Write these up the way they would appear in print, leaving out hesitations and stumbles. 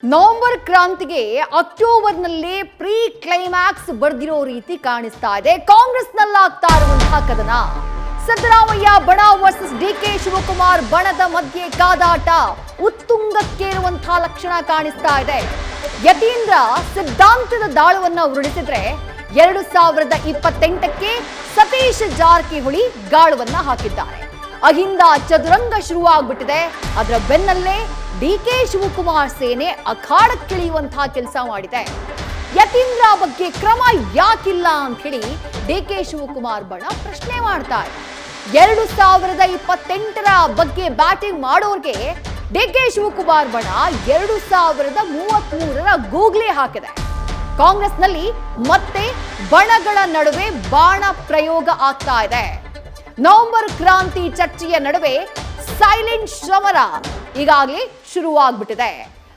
November ಕ್ರಾಂತಿಗೆ ಅಕ್ಟೋಬರ್ನಲ್ಲೇ pre climax ಬರ್ದಿರೋ ರೀತಿ ಕಾಣಿಸ್ತಾ ಇದೆ. ಕಾಂಗ್ರೆಸ್ನಲ್ಲಾಗ್ತಾ ಇರುವಂತಹ ಕದನ, ಸಿದ್ದರಾಮಯ್ಯ ಬಣ ವರ್ಸಸ್ ಡಿಕೆ ಶಿವಕುಮಾರ್ ಬಣದ ಮಧ್ಯೆ ಕಾದಾಟ ಉತ್ತುಂಗಕ್ಕೇರುವಂತಹ ಲಕ್ಷಣ ಕಾಣಿಸ್ತಾ ಇದೆ. ಯತೀಂದ್ರ ಸಿದ್ಧಾಂತದ ದಾಳವನ್ನ ಉರುಳಿಸಿದ್ರೆ 2028ಕ್ಕೆ ಸತೀಶ್ ಜಾರಕಿಹೊಳಿ ಗಾಳವನ್ನ ಹಾಕಿದ್ದಾರೆ. ಅಹಿಂದ ಚದುರಂಗ ಶುರುವಾಗ್ಬಿಟ್ಟಿದೆ. ಅದರ ಬೆನ್ನಲ್ಲೇ ಡಿಕೆ ಶಿವಕುಮಾರ್ ಸೇನೆ ಅಖಾಡಕ್ಕಿಳಿಯುವಂತಹ ಕೆಲಸ ಮಾಡಿದೆ. ಯತೀಂದ್ರ ಬಗ್ಗೆ ಕ್ರಮ ಯಾಕಿಲ್ಲ ಅಂತ ಹೇಳಿ ಡಿಕೆ ಶಿವಕುಮಾರ್ ಬಣ ಪ್ರಶ್ನೆ ಮಾಡ್ತಾರೆ. 2028ರ ಬಗ್ಗೆ ಬ್ಯಾಟಿಂಗ್ ಮಾಡೋರ್ಗೆ ಡಿಕೆ ಶಿವಕುಮಾರ್ ಬಣ 2033ರ ಗೂಗ್ಲಿ ಹಾಕಿದೆ. ಕಾಂಗ್ರೆಸ್ನಲ್ಲಿ ಮತ್ತೆ ಬಣಗಳ ನಡುವೆ ಬಾಣ ಪ್ರಯೋಗ ಆಗ್ತಾ ಇದೆ. ನವೆಂಬರ್ ಕ್ರಾಂತಿ ಚರ್ಚೆಯ ನಡುವೆ ಸೈಲೆಂಟ್ ಸಮರ ಈಗಾಗಲೇ ಶುರುವಾಗ್ಬಿಟ್ಟಿದೆ.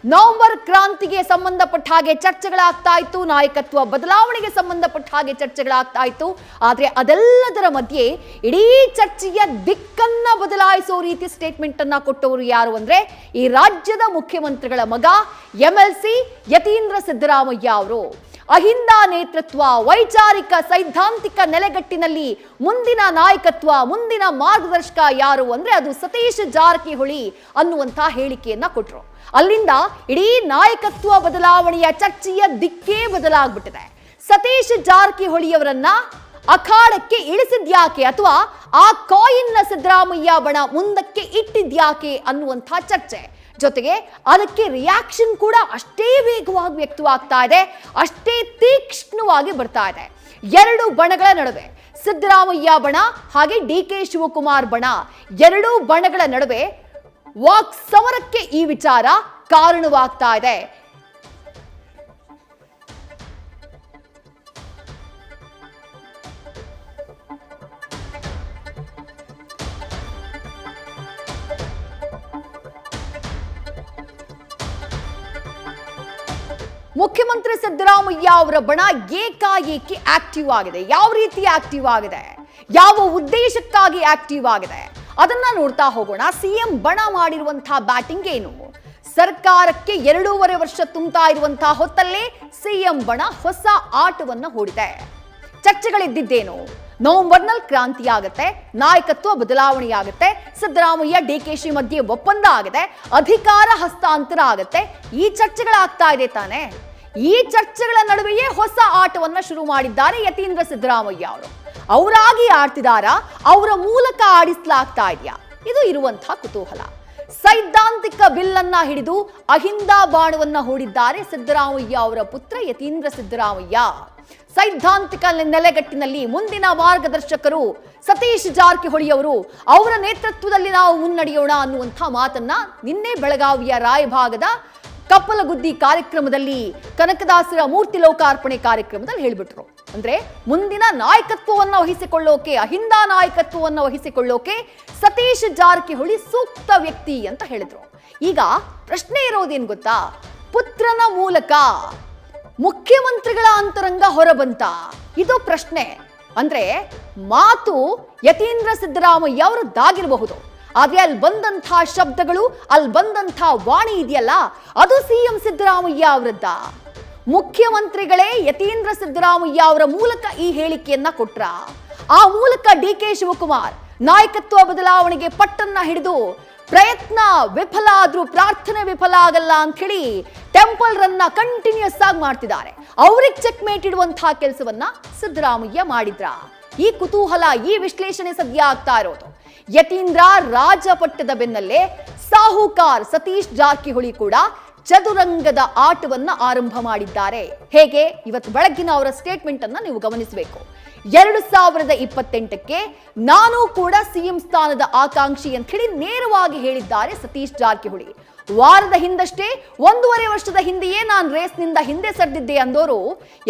ನವೆಂಬರ್ ಕ್ರಾಂತಿಗೆ ಸಂಬಂಧಪಟ್ಟ ಹಾಗೆ ಚರ್ಚೆಗಳಾಗ್ತಾ ಇತ್ತು, ನಾಯಕತ್ವ ಬದಲಾವಣೆಗೆ ಸಂಬಂಧಪಟ್ಟ ಹಾಗೆ ಚರ್ಚೆಗಳಾಗ್ತಾ ಇತ್ತು. ಆದ್ರೆ ಅದೆಲ್ಲದರ ಮಧ್ಯೆ ಇಡೀ ಚರ್ಚೆಯ ದಿಕ್ಕನ್ನ ಬದಲಾಯಿಸೋ ರೀತಿ ಸ್ಟೇಟ್ಮೆಂಟ್ ಅನ್ನ ಕೊಟ್ಟವರು ಯಾರು ಅಂದ್ರೆ ಈ ರಾಜ್ಯದ ಮುಖ್ಯಮಂತ್ರಿಗಳ ಮಗ MLC ಯತೀಂದ್ರ ಸಿದ್ದರಾಮಯ್ಯ ಅವರು. ಅಹಿಂದ ನೇತೃತ್ವ, ವೈಚಾರಿಕ ಸೈದ್ಧಾಂತಿಕ ನೆಲೆಗಟ್ಟಿನಲ್ಲಿ ಮುಂದಿನ ನಾಯಕತ್ವ, ಮುಂದಿನ ಮಾರ್ಗದರ್ಶಕ ಯಾರು ಅಂದ್ರೆ ಅದು ಸತೀಶ್ ಜಾರಕಿಹೊಳಿ ಅನ್ನುವಂತ ಹೇಳಿಕೆಯನ್ನ ಕೊಟ್ಟರು. ಅಲ್ಲಿಂದ ಇಡೀ ನಾಯಕತ್ವ ಬದಲಾವಣೆಯ ಚರ್ಚೆಯ ದಿಕ್ಕೇ ಬದಲಾಗ್ಬಿಟ್ಟಿದೆ. ಸತೀಶ್ ಜಾರಕಿಹೊಳಿಯವರನ್ನ ಅಖಾಡಕ್ಕೆ ಇಳಿಸಿದ್ಯಾಕೆ ಅಥವಾ ಆ ಕಾಯಿನ್ನ ಸಿದ್ದರಾಮಯ್ಯ ಬಣ ಮುಂದಕ್ಕೆ ಇಟ್ಟಿದ್ಯಾಕೆ ಅನ್ನುವಂಥ ಚರ್ಚೆ ಜೊತೆಗೆ ಅದಕ್ಕೆ ರಿಯಾಕ್ಷನ್ ಕೂಡ ಅಷ್ಟೇ ವೇಗವಾಗಿ ವ್ಯಕ್ತವಾಗ್ತಾ ಇದೆ, ಅಷ್ಟೇ ತೀಕ್ಷ್ಣವಾಗಿ ಬರ್ತಾ ಇದೆ. ಎರಡು ಬಣಗಳ ನಡುವೆ ಸಿದ್ದರಾಮಯ್ಯ ಬಣ ಹಾಗೆ ಡಿಕೆ ಶಿವಕುಮಾರ್ ಬಣ, ಎರಡೂ ಬಣಗಳ ನಡುವೆ ವಾಕ್ ಸಮರಕ್ಕೆ ಈ ವಿಚಾರ ಕಾರಣವಾಗ್ತಾ ಇದೆ. ಮುಖ್ಯಮಂತ್ರಿ ಸಿದ್ದರಾಮಯ್ಯ ಅವರ ಬಣ ಏಕಾಏಕಿ ಆಕ್ಟಿವ್ ಆಗಿದೆ. ಯಾವ ರೀತಿ ಆಕ್ಟಿವ್ ಆಗಿದೆ, ಯಾವ ಉದ್ದೇಶಕ್ಕಾಗಿ ಆಕ್ಟಿವ್ ಆಗಿದೆ ಅದನ್ನ ನೋಡ್ತಾ ಹೋಗೋಣ. ಸಿಎಂ ಬಣ ಮಾಡಿರುವಂತಹ ಬ್ಯಾಟಿಂಗ್ ಏನು? ಸರ್ಕಾರಕ್ಕೆ 2.5 ವರ್ಷ ತುಂಬುತ್ತಾ ಇರುವಂತಹ ಹೊತ್ತಲ್ಲೇ ಸಿಎಂ ಬಣ ಹೊಸ ಆಟವನ್ನ ಹೂಡಿದೆ. ಚರ್ಚೆಗಳಿದ್ದೇನು? ನವೆಂಬರ್ನಲ್ಲಿ ಕ್ರಾಂತಿ ಆಗುತ್ತೆ, ನಾಯಕತ್ವ ಬದಲಾವಣೆಯಾಗುತ್ತೆ, ಸಿದ್ದರಾಮಯ್ಯ ಡಿಕೆಶಿ ಮಧ್ಯೆ ಒಪ್ಪಂದ ಆಗಿದೆ, ಅಧಿಕಾರ ಹಸ್ತಾಂತರ ಆಗುತ್ತೆ. ಈ ಚರ್ಚೆಗಳಾಗ್ತಾ ಇದೆ ತಾನೆ. ಈ ಚರ್ಚೆಗಳ ನಡುವೆಯೇ ಹೊಸ ಆಟವನ್ನ ಶುರು ಮಾಡಿದ್ದಾರೆ ಯತೀಂದ್ರ ಸಿದ್ದರಾಮಯ್ಯ ಅವರು. ಅವರಾಗಿ ಆಡ್ತಿದಾರಾ, ಅವರ ಮೂಲಕ ಆಡಿಸಲಾಗ್ತಾ ಇದೆಯಾ? ಇದು ಇರುವಂತಹ ಕುತೂಹಲ. ಸೈದ್ಧಾಂತಿಕ ಬಿಲ್ಲನ್ನ ಹಿಡಿದು ಅಹಿಂದ ಬಾಣವನ್ನ ಹೂಡಿದ್ದಾರೆ ಸಿದ್ದರಾಮಯ್ಯ ಅವರ ಪುತ್ರ ಯತೀಂದ್ರ ಸಿದ್ದರಾಮಯ್ಯ. ಸೈದ್ಧಾಂತಿಕ ನೆಲೆಗಟ್ಟಿನಲ್ಲಿ ಮುಂದಿನ ಮಾರ್ಗದರ್ಶಕರು ಸತೀಶ್ ಜಾರಕಿಹೊಳಿ ಅವರು, ಅವರ ನೇತೃತ್ವದಲ್ಲಿ ನಾವು ಮುನ್ನಡೆಯೋಣ ಅನ್ನುವಂಥ ಮಾತನ್ನ ನಿನ್ನೆ ಬೆಳಗಾವಿಯ ರಾಯಭಾಗದ ಕಪ್ಪಲಗುದ್ದಿ ಕಾರ್ಯಕ್ರಮದಲ್ಲಿ ಕನಕದಾಸರ ಮೂರ್ತಿ ಲೋಕಾರ್ಪಣೆ ಕಾರ್ಯಕ್ರಮದಲ್ಲಿ ಹೇಳಿಬಿಟ್ರು. ಅಂದ್ರೆ ಮುಂದಿನ ನಾಯಕತ್ವವನ್ನು ವಹಿಸಿಕೊಳ್ಳೋಕೆ, ಅಹಿಂದ ನಾಯಕತ್ವವನ್ನು ವಹಿಸಿಕೊಳ್ಳೋಕೆ ಸತೀಶ್ ಜಾರಕಿಹೊಳಿ ಸೂಕ್ತ ವ್ಯಕ್ತಿ ಅಂತ ಹೇಳಿದ್ರು. ಈಗ ಪ್ರಶ್ನೆ ಇರೋದೇನು ಗೊತ್ತಾ? ಪುತ್ರನ ಮೂಲಕ ಮುಖ್ಯಮಂತ್ರಿಗಳ ಅಂತರಂಗ ಹೊರಬಂತ, ಇದು ಪ್ರಶ್ನೆ. ಅಂದ್ರೆ ಮಾತು ಯತೀಂದ್ರ ಸಿದ್ದರಾಮಯ್ಯ ಅವರದ್ದಾಗಿರಬಹುದು, ಆದ್ರೆ ಅಲ್ಲಿ ಬಂದಂತಹ ಶಬ್ದಗಳು, ಅಲ್ಲಿ ಬಂದಂತಹ ವಾಣಿ ಇದೆಯಲ್ಲ, ಅದು ಸಿಎಂ ಸಿದ್ದರಾಮಯ್ಯ ಅವರದ್ದ. ಮುಖ್ಯಮಂತ್ರಿಗಳೇ ಯತೀಂದ್ರ ಸಿದ್ದರಾಮಯ್ಯ ಅವರ ಮೂಲಕ ಈ ಹೇಳಿಕೆಯನ್ನ ಕೊಟ್ರ. ಆ ಮೂಲಕ ಡಿಕೆ ಶಿವಕುಮಾರ್ ನಾಯಕತ್ವ ಬದಲಾವಣೆಗೆ ಪಟ್ಟನ್ನ ಹಿಡಿದು ಪ್ರಯತ್ನ ವಿಫಲ ಆದ್ರೂ ಪ್ರಾರ್ಥನೆ ವಿಫಲ ಆಗಲ್ಲ ಅಂತ ಹೇಳಿ ಟೆಂಪಲ್ ರನ್ನ ಕಂಟಿನ್ಯೂಸ್ ಆಗಿ ಮಾಡ್ತಿದ್ದಾರೆ. ಅವ್ರಿಗೆ ಚೆಕ್ ಮೇಟ್ ಇಡುವಂತಹ ಕೆಲಸವನ್ನ ಸಿದ್ದರಾಮಯ್ಯ ಮಾಡಿದ್ರ? ಈ ಕುತೂಹಲ, ಈ ವಿಶ್ಲೇಷಣೆ ಸದ್ಯ ಆಗ್ತಾ ಇರೋದು. ಯತೀಂದ್ರ ರಾಜಪಟ್ಟದ ಬೆನ್ನಲ್ಲೇ ಸಾಹುಕಾರ್ ಸತೀಶ್ ಜಾರಕಿಹೊಳಿ ಕೂಡ ಚದುರಂಗದ ಆಟವನ್ನ ಆರಂಭ ಮಾಡಿದ್ದಾರೆ. ಹೇಗೆ? ಇವತ್ತು ಬೆಳಗ್ಗಿನ ಅವರ ಸ್ಟೇಟ್ಮೆಂಟ್ ಅನ್ನ ನೀವು ಗಮನಿಸಬೇಕು. 2028ಕ್ಕೆ ನಾನು ಕೂಡ ಸಿಎಂ ಸ್ಥಾನದ ಆಕಾಂಕ್ಷಿ ಅಂತ ಹೇಳಿ ನೇರವಾಗಿ ಹೇಳಿದ್ದಾರೆ ಸತೀಶ್ ಜಾರಕಿಹೊಳಿ. ವಾರದ ಹಿಂದಷ್ಟೇ, 1.5 ವರ್ಷದ ಹಿಂದೆಯೇ ನಾನು ರೇಸ್ನಿಂದ ಹಿಂದೆ ಸರಿದಿದ್ದೆ ಅಂದೋರು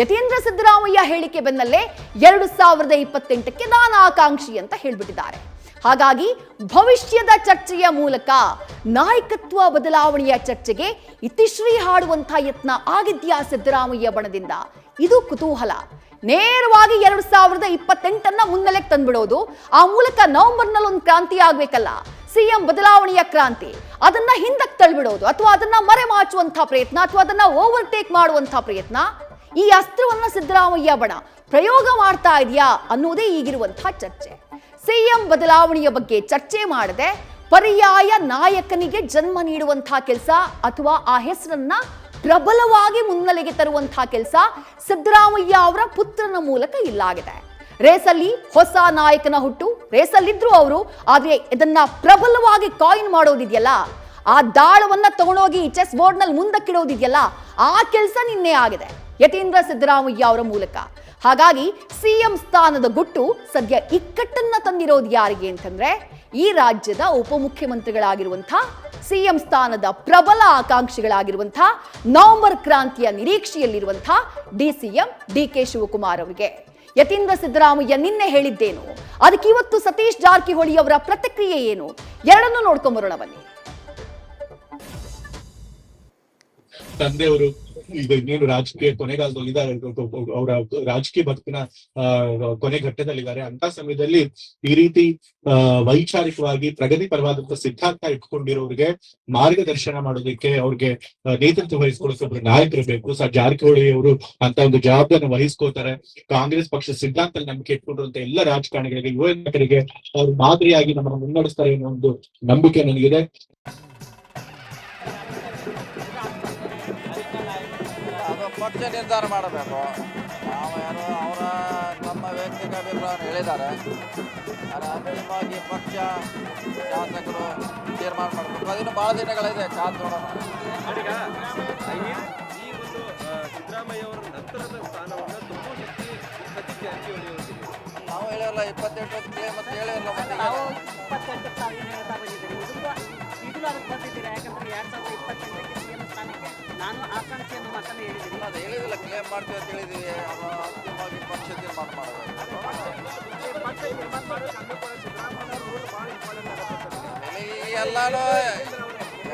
ಯತೀಂದ್ರ ಸಿದ್ದರಾಮಯ್ಯ ಹೇಳಿಕೆ ಬೆನ್ನಲ್ಲೇ 2028ಕ್ಕೆ ನಾನು ಆಕಾಂಕ್ಷಿ ಅಂತ ಹೇಳ್ಬಿಟ್ಟಿದ್ದಾರೆ. ಹಾಗಾಗಿ ಭವಿಷ್ಯದ ಚರ್ಚೆಯ ಮೂಲಕ ನಾಯಕತ್ವ ಬದಲಾವಣೆಯ ಚರ್ಚೆಗೆ ಇತಿಶ್ರೀ ಹಾಡುವಂತಹ ಯತ್ನ ಆಗಿದ್ಯಾ ಸಿದ್ದರಾಮಯ್ಯ ಬಣದಿಂದ? ಇದು ಕುತೂಹಲ. ನೇರವಾಗಿ 2028 ಮುನ್ನೆಲೆಗೆ ತಂದ್ಬಿಡೋದು, ಆ ಮೂಲಕ ನವೆಂಬರ್ನಲ್ಲಿ ಒಂದು ಕ್ರಾಂತಿ ಆಗ್ಬೇಕಲ್ಲ, ಸಿಎಂ ಬದಲಾವಣೆಯ ಕ್ರಾಂತಿ ಅದನ್ನ ಹಿಂದಕ್ಕೆ ತಳ್ಳಿಬಿಡೋದು ಅಥವಾ ಅದನ್ನ ಮರೆಮಾಚುವಂತಹ ಪ್ರಯತ್ನ ಅಥವಾ ಅದನ್ನ ಓವರ್ಟೇಕ್ ಮಾಡುವಂತಹ ಪ್ರಯತ್ನ, ಈ ಅಸ್ತ್ರವನ್ನ ಸಿದ್ದರಾಮಯ್ಯ ಬಣ ಪ್ರಯೋಗ ಮಾಡ್ತಾ ಇದೆಯಾ ಅನ್ನೋದೇ ಈಗಿರುವಂತಹ ಚರ್ಚೆ. ಸಿಎಂ ಬದಲಾವಣೆಯ ಬಗ್ಗೆ ಚರ್ಚೆ ಮಾಡದೆ ಪರ್ಯಾಯ ನಾಯಕನಿಗೆ ಜನ್ಮ ನೀಡುವಂತಹ ಕೆಲಸ ಅಥವಾ ಆ ಹೆಸರನ್ನ ಪ್ರಬಲವಾಗಿ ಮುನ್ನೆಲೆಗೆ ತರುವಂತಹ ಕೆಲಸ ಸಿದ್ದರಾಮಯ್ಯ ಅವರ ಪುತ್ರನ ಮೂಲಕ ಇಲ್ಲಾಗಿದೆ. ರೇಸಲ್ಲಿ ಹೊಸ ನಾಯಕನ ಹುಟ್ಟು, ರೇಸಲ್ಲಿದ್ರು ಅವರು, ಆದ್ರೆ ಇದನ್ನ ಪ್ರಬಲವಾಗಿ ಕಾಯಿನ್ ಮಾಡೋದಿದೆಯಲ್ಲ, ಆ ದಾಳವನ್ನ ತಗೊಂಡೋಗಿ ಚೆಸ್ ಬೋರ್ಡ್ ನಲ್ಲಿ ಮುಂದಕ್ಕಿಡೋದಿದೆಯಲ್ಲ, ಆ ಕೆಲಸ ನಿನ್ನೆ ಆಗಿದೆ ಯತೀಂದ್ರ ಸಿದ್ದರಾಮಯ್ಯ ಅವರ ಮೂಲಕ. ಹಾಗಾಗಿ ಸಿಎಂ ಸ್ಥಾನದ ಗುಟ್ಟು ಸದ್ಯ ಇಕ್ಕಟ್ಟನ್ನ ತಂದಿರೋದು ಯಾರಿಗೆ ಅಂತಂದ್ರೆ ಈ ರಾಜ್ಯದ ಉಪಮುಖ್ಯಮಂತ್ರಿಗಳಾಗಿರುವಂತಹ ಸಿಎಂ ಸ್ಥಾನದ ಪ್ರಬಲ ಆಕಾಂಕ್ಷಿಗಳಾಗಿರುವಂತಹ ನವೆಂಬರ್ ಕ್ರಾಂತಿಯ ನಿರೀಕ್ಷೆಯಲ್ಲಿರುವಂತಹ ಡಿಸಿಎಂ ಡಿಕೆ ಶಿವಕುಮಾರ್ ಅವರಿಗೆ. ಯತೀಂದ್ರ ಸಿದ್ದರಾಮಯ್ಯ ನಿನ್ನೆ ಹೇಳಿದ್ದೇನು, ಅದಕ್ಕೆ ಇವತ್ತು ಸತೀಶ್ ಜಾರಕಿಹೊಳಿ ಅವರ ಪ್ರತಿಕ್ರಿಯೆ ಏನು, ಎರಡನ್ನೂ ನೋಡ್ಕೊಂಬರೋಣ ಬನ್ನಿ. ತಂದೆಯವರು ಈಗ ಇನ್ನೇನು ರಾಜಕೀಯ ಕೊನೆಗಾಲದಲ್ಲಿದ್ದಾರೆ, ಅವರ ರಾಜಕೀಯ ಬದುಕಿನ ಕೊನೆ ಘಟ್ಟದಲ್ಲಿದ್ದಾರೆ. ಅಂತ ಸಮಯದಲ್ಲಿ ಈ ರೀತಿ ವೈಚಾರಿಕವಾಗಿ ಪ್ರಗತಿಪರವಾದಂತಹ ಸಿದ್ಧಾಂತ ಇಟ್ಕೊಂಡಿರೋರಿಗೆ ಮಾರ್ಗದರ್ಶನ ಮಾಡೋದಕ್ಕೆ, ಅವ್ರಿಗೆ ನೇತೃತ್ವ ವಹಿಸ್ಕೊಳ್ಳೋಕೆ ಒಬ್ರು ನಾಯಕರು ಬೇಕು. ಜಾರಕಿಹೊಳಿ ಅವರು ಅಂತ ಒಂದು ಜವಾಬ್ದಾರಿ ವಹಿಸ್ಕೋತಾರೆ. ಕಾಂಗ್ರೆಸ್ ಪಕ್ಷ ಸಿದ್ಧಾಂತ ನಂಬಿಕೆ ಇಟ್ಕೊಂಡಿರುವಂತ ಎಲ್ಲ ರಾಜಕಾರಣಿಗಳಿಗೆ, ಯುವ ನಾಯಕರಿಗೆ ಅವ್ರು ಮಾದರಿಯಾಗಿ ನಮ್ಮನ್ನು ಮುನ್ನಡೆಸ್ತಾರೆ ಅನ್ನೋ ಒಂದು ನಂಬಿಕೆ ನನಗಿದೆ. ಪಕ್ಷ ನಿರ್ಧಾರ ಮಾಡಬೇಕು. ನಾವು ಯಾರು ಅವರ ನಮ್ಮ ವೈಯಕ್ತಿಕ ಅಭಿಪ್ರಾಯ ಹೇಳಿದ್ದಾರೆ, ಆದರೆ ಅಂತಿಮವಾಗಿ ಪಕ್ಷ ಶಾಸಕರು ತೀರ್ಮಾನ ಮಾಡಬೇಕು. ಅದಿನ್ನು ಭಾಳ ದಿನಗಳಿದೆ, ಕಾದು ನೋಡೋಣ. ಈ ಒಂದು ಸಿದ್ದರಾಮಯ್ಯ ಅವರ ನಂತರದ ಸ್ಥಾನವನ್ನು ನಾವು ಹೇಳಿರಲ್ಲ 28 ಮತ್ತೆ ಹೇಳಿರಲ್ಲ, ಮತ್ತೆ ನಾನು ಆಕಾಂಕ್ಷೆಯನ್ನು ಮಾತನ್ನು ಹೇಳಿದ್ದೀನಿ. ಅದು ಹೇಳಿದಿಲ್ಲ, ಕ್ಲೇಮ್ ಮಾಡ್ತೀವಿ ಅಂತ ಹೇಳಿದ್ದೀವಿ. ಅಂತಿಮವಾಗಿ ಪಕ್ಷ ತೀರ್ಮಾನ ಮಾಡಬೇಕು.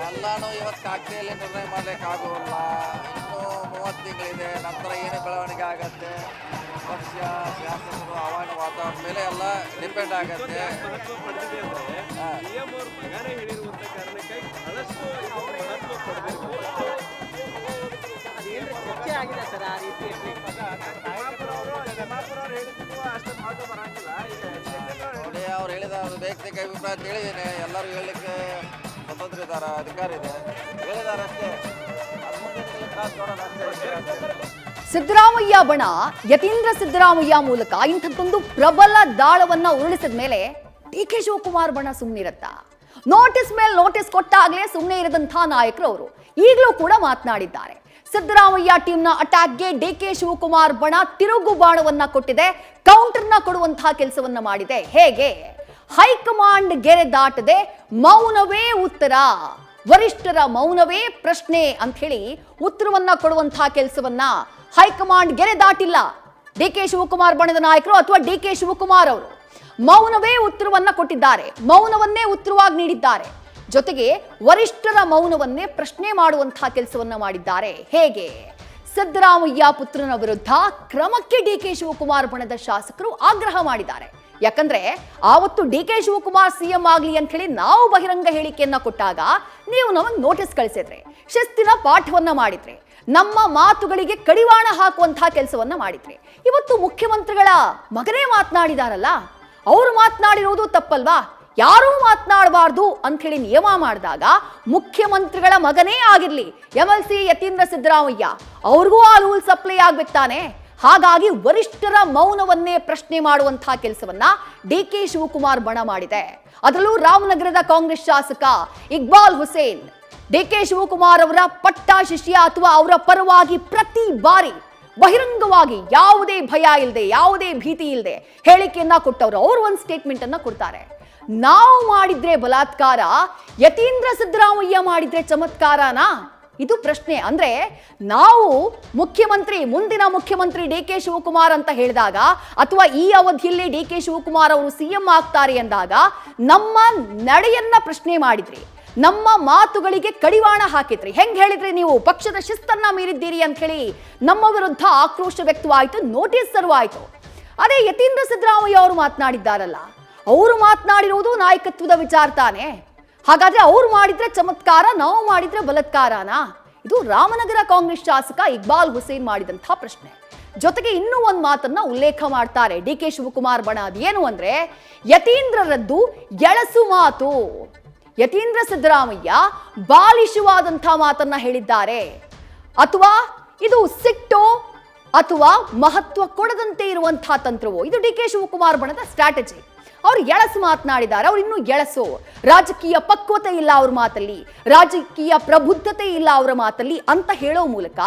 ಎಲ್ಲಾನು ಇವತ್ತು ಕಾಗ್ದೆಯಲ್ಲಿ ನಿರ್ಣಯ ಮಾಡ್ಲಿಕ್ಕೆ ಆಗೋಲ್ಲ. ಇನ್ನೂ 30 ತಿಂಗಳಿದೆ, ನಂತರ ಏನು ಬೆಳವಣಿಗೆ ಆಗತ್ತೆ, ಪಕ್ಷ ಶಾಸಕರು ಹವಾಮಾನ ವಾತಾವರಣ ಮೇಲೆ ಎಲ್ಲ ಡಿಪೆಂಡ್ ಆಗತ್ತೆ. ಚರ್ಚೆ ಆಗಿದೆ ಸರ್, ಆ ರೀತಿ ನೋಡಿ, ಅವ್ರು ಹೇಳಿದ ವೈಯಕ್ತಿಕ ಅಭಿಪ್ರಾಯ ತಿಳಿದೇನೆ. ಎಲ್ಲರೂ ಹೇಳಲಿಕ್ಕೆ ಸ್ವತಂತ್ರ ಇದ್ದಾರೆ, ಅಧಿಕಾರ ಇದೆ, ಹೇಳಿದ್ದಾರೆ ಅಷ್ಟೇ. ಸಿದ್ದರಾಮಯ್ಯ ಬಣ ಯತೀಂದ್ರ ಸಿದ್ದರಾಮಯ್ಯ ಮೂಲಕ ಇಂಥದ್ದೊಂದು ಪ್ರಬಲ ದಾಳವನ್ನ ಉರುಳಿಸಿದ ಮೇಲೆ ಡಿಕೆ ಶಿವಕುಮಾರ್ ಬಣ ಸುಮ್ಮನಿರತ್ತಾ? ನೋಟಿಸ್ ಮೇಲೆ ನೋಟಿಸ್ ಕೊಟ್ಟಾಗಲೇ ಸುಮ್ಮನೆ ಇರದಂತಹ ನಾಯಕರು ಅವರು ಈಗಲೂ ಕೂಡ ಮಾತನಾಡಿದ್ದಾರೆ. ಸಿದ್ದರಾಮಯ್ಯ ಟೀಮ್ನ ಅಟ್ಯಾಕ್ಗೆ ಡಿಕೆ ಶಿವಕುಮಾರ್ ಬಣ ತಿರುಗು ಬಾಣವನ್ನ ಕೊಟ್ಟಿದೆ, ಕೌಂಟರ್ನ ಕೊಡುವಂತಹ ಕೆಲಸವನ್ನ ಮಾಡಿದೆ. ಹೇಗೆ? ಹೈಕಮಾಂಡ್ ಗೆರೆ ದಾಟದೆ ಮೌನವೇ ಉತ್ತರ, ವರಿಷ್ಠರ ಮೌನವೇ ಪ್ರಶ್ನೆ ಅಂತ ಹೇಳಿ ಉತ್ತರವನ್ನ ಕೊಡುವಂತಹ ಕೆಲಸವನ್ನ ಹೈಕಮಾಂಡ್ ಗೆರೆ ದಾಟಿಲ್ಲ ಡಿಕೆ ಶಿವಕುಮಾರ್ ಬಣದ ನಾಯಕರು ಅಥವಾ ಡಿಕೆ ಶಿವಕುಮಾರ್ ಅವರು. ಮೌನವೇ ಉತ್ತರವನ್ನ ಕೊಟ್ಟಿದ್ದಾರೆ, ಮೌನವನ್ನೇ ಉತ್ತರವಾಗಿ ನೀಡಿದ್ದಾರೆ. ಜೊತೆಗೆ ವರಿಷ್ಠರ ಮೌನವನ್ನೇ ಪ್ರಶ್ನೆ ಮಾಡುವಂತಹ ಕೆಲಸವನ್ನ ಮಾಡಿದ್ದಾರೆ. ಹೇಗೆ? ಸಿದ್ದರಾಮಯ್ಯ ಪುತ್ರನ ವಿರುದ್ಧ ಕ್ರಮಕ್ಕೆ ಡಿಕೆ ಶಿವಕುಮಾರ್ ಬಣದ ಶಾಸಕರು ಆಗ್ರಹ ಮಾಡಿದ್ದಾರೆ. ಯಾಕಂದ್ರೆ ಆವತ್ತು ಡಿಕೆ ಶಿವಕುಮಾರ್ ಸಿಎಂ ಆಗ್ಲಿ ಅಂತ ಹೇಳಿ ನಾವು ಬಹಿರಂಗ ಹೇಳಿಕೆಯನ್ನ ಕೊಟ್ಟಾಗ ನೀವು ನಮಗೆ ನೋಟಿಸ್ ಕಳಿಸಿದ್ರಿ, ಶಿಸ್ತಿನ ಪಾಠವನ್ನ ಮಾಡಿದ್ರಿ, ನಮ್ಮ ಮಾತುಗಳಿಗೆ ಕಡಿವಾಣ ಹಾಕುವಂತಹ ಕೆಲಸವನ್ನ ಮಾಡಿದ್ರಿ. ಇವತ್ತು ಮುಖ್ಯಮಂತ್ರಿಗಳ ಮಗನೇ ಮಾತನಾಡಿದಾರಲ್ಲ, ಅವರು ಮಾತನಾಡಿರೋದು ತಪ್ಪಲ್ವಾ? ಯಾರೂ ಮಾತನಾಡಬಾರ್ದು ಅಂತ ಹೇಳಿ ನಿಯಮ ಮಾಡಿದಾಗ ಮುಖ್ಯಮಂತ್ರಿಗಳ ಮಗನೇ ಆಗಿರ್ಲಿ MLC ಯತೀಂದ್ರ ಸಿದ್ದರಾಮಯ್ಯ ಅವ್ರಿಗೂ ಆ ರೂಲ್ಸ್ ಅಪ್ಲೈ ಆಗ್ಬೇಕು ತಾನೆ. ಹಾಗಾಗಿ ವರಿಷ್ಠರ ಮೌನವನ್ನೇ ಪ್ರಶ್ನೆ ಮಾಡುವಂತಹ ಕೆಲಸವನ್ನ ಡಿಕೆ ಶಿವಕುಮಾರ್ ಬಣ ಮಾಡಿದೆ. ಅದರಲ್ಲೂ ರಾಮನಗರದ ಕಾಂಗ್ರೆಸ್ ಶಾಸಕ ಇಕ್ಬಾಲ್ ಹುಸೇನ್ ಡಿಕೆ ಶಿವಕುಮಾರ್ ಅವರ ಪಟ್ಟ ಶಿಷ್ಯ ಅಥವಾ ಅವರ ಪರವಾಗಿ ಪ್ರತಿ ಬಾರಿ ಬಹಿರಂಗವಾಗಿ ಯಾವುದೇ ಭಯ ಇಲ್ಲದೆ, ಯಾವುದೇ ಭೀತಿ ಇಲ್ಲದೆ ಹೇಳಿಕೆಯನ್ನ ಕೊಟ್ಟವರು. ಅವರು ಒಂದು ಸ್ಟೇಟ್ಮೆಂಟ್ ಅನ್ನ ಕೊಡ್ತಾರೆ, ನಾವು ಮಾಡಿದ್ರೆ ಬಲಾತ್ಕಾರ, ಯತೀಂದ್ರ ಸಿದ್ದರಾಮಯ್ಯ ಮಾಡಿದ್ರೆ ಚಮತ್ಕಾರನಾ? ಇದು ಪ್ರಶ್ನೆ. ಅಂದ್ರೆ ನಾವು ಮುಖ್ಯಮಂತ್ರಿ, ಮುಂದಿನ ಮುಖ್ಯಮಂತ್ರಿ ಡಿಕೆ ಶಿವಕುಮಾರ್ ಅಂತ ಹೇಳಿದಾಗ ಅಥವಾ ಈ ಅವಧಿಯಲ್ಲಿ ಡಿಕೆ ಶಿವಕುಮಾರ್ ಅವರು ಸಿಎಂ ಆಗ್ತಾರೆ ಎಂದಾಗ ನಮ್ಮ ನಡೆಯನ್ನ ಪ್ರಶ್ನೆ ಮಾಡಿದ್ರಿ, ನಮ್ಮ ಮಾತುಗಳಿಗೆ ಕಡಿವಾಣ ಹಾಕಿದ್ರಿ. ಹೆಂಗ್ ಹೇಳಿದ್ರಿ ನೀವು ಪಕ್ಷದ ಶಿಸ್ತನ್ನ ಮೀರಿದ್ದೀರಿ ಅಂತ ಹೇಳಿ ನಮ್ಮ ವಿರುದ್ಧ ಆಕ್ರೋಶ ವ್ಯಕ್ತವಾಯಿತು, ನೋಟಿಸ್ ಸರ್ವಾಯಿತು. ಅದೇ ಯತೀಂದ್ರ ಸಿದ್ದರಾಮಯ್ಯ ಅವರು ಮಾತನಾಡಿದ್ದಾರಲ್ಲ, ಅವರು ಮಾತನಾಡಿರುವುದು ನಾಯಕತ್ವದ ವಿಚಾರ ತಾನೆ. ಹಾಗಾದ್ರೆ ಅವ್ರು ಮಾಡಿದ್ರೆ ಚಮತ್ಕಾರ, ನಾವು ಮಾಡಿದ್ರೆ ಬಲಾತ್ಕಾರನಾ? ಇದು ರಾಮನಗರ ಕಾಂಗ್ರೆಸ್ ಶಾಸಕ ಇಕ್ಬಾಲ್ ಹುಸೇನ್ ಮಾಡಿದಂತಹ ಪ್ರಶ್ನೆ. ಜೊತೆಗೆ ಇನ್ನೂ ಒಂದು ಮಾತನ್ನ ಉಲ್ಲೇಖ ಮಾಡ್ತಾರೆ ಡಿ ಕೆ ಶಿವಕುಮಾರ್ ಬಣ. ಅದೇನು ಅಂದ್ರೆ ಯತೀಂದ್ರರದ್ದು ಎಳಸು ಮಾತು. ಯತೀಂದ್ರ ಸಿದ್ದರಾಮಯ್ಯ ಬಾಲಿಶವಾದಂತಹ ಮಾತನ್ನ ಹೇಳಿದ್ದಾರೆ, ಅಥವಾ ಇದು ಸಿಟ್ಟೋ ಅಥವಾ ಮಹತ್ವ ಕೊಡದಂತೆ ಇರುವಂತಹ ತಂತ್ರವೋ? ಇದು ಡಿ ಕೆ ಶಿವಕುಮಾರ್ ಬಣದ ಸ್ಟ್ರಾಟಜಿ. ಅವ್ರು ಎಳಸು ಮಾತನಾಡಿದ್ದಾರೆ. ಅವ್ರು ಇನ್ನೂ ಎಳಸು, ರಾಜಕೀಯ ಪಕ್ವತೆ ಇಲ್ಲ ಅವ್ರ ಮಾತಲ್ಲಿ, ರಾಜಕೀಯ ಪ್ರಬುದ್ಧತೆ ಇಲ್ಲ ಅವರ ಮಾತಲ್ಲಿ ಅಂತ ಹೇಳೋ ಮೂಲಕ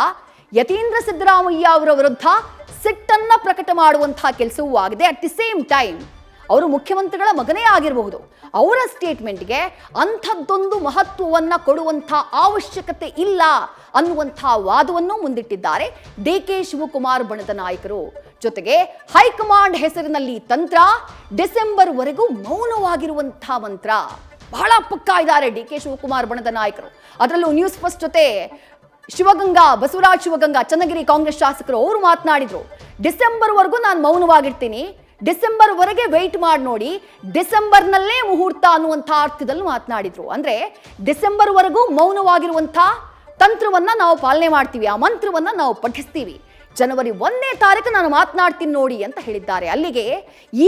ಯತೀಂದ್ರ ಸಿದ್ದರಾಮಯ್ಯ ಅವರ ವಿರುದ್ಧ ಸಿಟ್ಟನ್ನ ಪ್ರಕಟ ಮಾಡುವಂತಹ ಕೆಲಸವೂ ಆಗಿದೆ. ಅಟ್ ದಿ ಸೇಮ್ ಟೈಮ್ ಅವರು ಮುಖ್ಯಮಂತ್ರಿಗಳ ಮಗನೇ ಆಗಿರಬಹುದು, ಅವರ ಸ್ಟೇಟ್ಮೆಂಟ್ಗೆ ಅಂಥದ್ದೊಂದು ಮಹತ್ವವನ್ನ ಕೊಡುವಂಥ ಅವಶ್ಯಕತೆ ಇಲ್ಲ ಅನ್ನುವಂಥ ವಾದವನ್ನು ಮುಂದಿಟ್ಟಿದ್ದಾರೆ ಡಿ ಕೆ ಶಿವಕುಮಾರ್ ಬಣದ ನಾಯಕರು. ಜೊತೆಗೆ ಹೈಕಮಾಂಡ್ ಹೆಸರಿನಲ್ಲಿ ತಂತ್ರ, ಡಿಸೆಂಬರ್ ವರೆಗೂ ಮೌನವಾಗಿರುವಂತಹ ಮಂತ್ರ. ಬಹಳ ಪಕ್ಕಾ ಇದ್ದಾರೆ ಡಿ ಕೆ ಶಿವಕುಮಾರ್ ಬಣದ ನಾಯಕರು. ಅದರಲ್ಲೂ ನ್ಯೂಸ್ ಫಸ್ಟ್ ಜೊತೆ ಶಿವಗಂಗಾ, ಬಸವರಾಜ್ ಶಿವಗಂಗಾ, ಚನ್ನಗಿರಿ ಕಾಂಗ್ರೆಸ್ ಶಾಸಕರು ಅವರು ಮಾತನಾಡಿದ್ರು, ಡಿಸೆಂಬರ್ ವರೆಗೂ ನಾನು ಮೌನವಾಗಿರ್ತೀನಿ, ಡಿಸೆಂಬರ್ ವರೆಗೆ ವೆಯ್ಟ್ ಮಾಡಿ ನೋಡಿ, ಡಿಸೆಂಬರ್ನಲ್ಲೇ ಮುಹೂರ್ತ ಅನ್ನುವಂಥ ಅರ್ಥದಲ್ಲಿ ಮಾತನಾಡಿದ್ರು. ಅಂದ್ರೆ ಡಿಸೆಂಬರ್ ವರೆಗೂ ಮೌನವಾಗಿರುವಂಥ ತಂತ್ರವನ್ನ ನಾವು ಪಾಲನೆ ಮಾಡ್ತೀವಿ, ಆ ಮಂತ್ರವನ್ನ ನಾವು ಪಠಿಸ್ತೀವಿ, ಜನವರಿ 1ನೇ ತಾರೀಕು ನಾನು ಮಾತನಾಡ್ತೀನಿ ನೋಡಿ ಅಂತ ಹೇಳಿದ್ದಾರೆ. ಅಲ್ಲಿಗೆ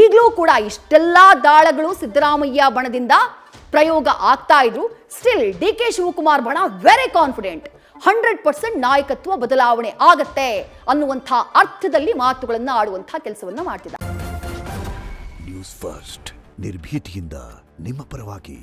ಈಗಲೂ ಕೂಡ ಇಷ್ಟೆಲ್ಲಾ ದಾಳಗಳು ಸಿದ್ದರಾಮಯ್ಯ ಬಣದಿಂದ ಪ್ರಯೋಗ ಆಗ್ತಾ ಇದ್ರು, ಸ್ಟಿಲ್ ಡಿ ಕೆ ಶಿವಕುಮಾರ್ ಬಣ ವೆರಿ ಕಾನ್ಫಿಡೆಂಟ್, 100% ನಾಯಕತ್ವ ಬದಲಾವಣೆ ಆಗತ್ತೆ ಅನ್ನುವಂಥ ಅರ್ಥದಲ್ಲಿ ಮಾತುಗಳನ್ನ ಆಡುವಂಥ ಕೆಲಸವನ್ನ ಮಾಡ್ತಿದ್ದಾರೆ. ನ್ಯೂಸ್ ಫಸ್ಟ್ ನಿರ್ಭೀತಿಯಿಂದ ನಿಮ್ಮ ಪರವಾಗಿ.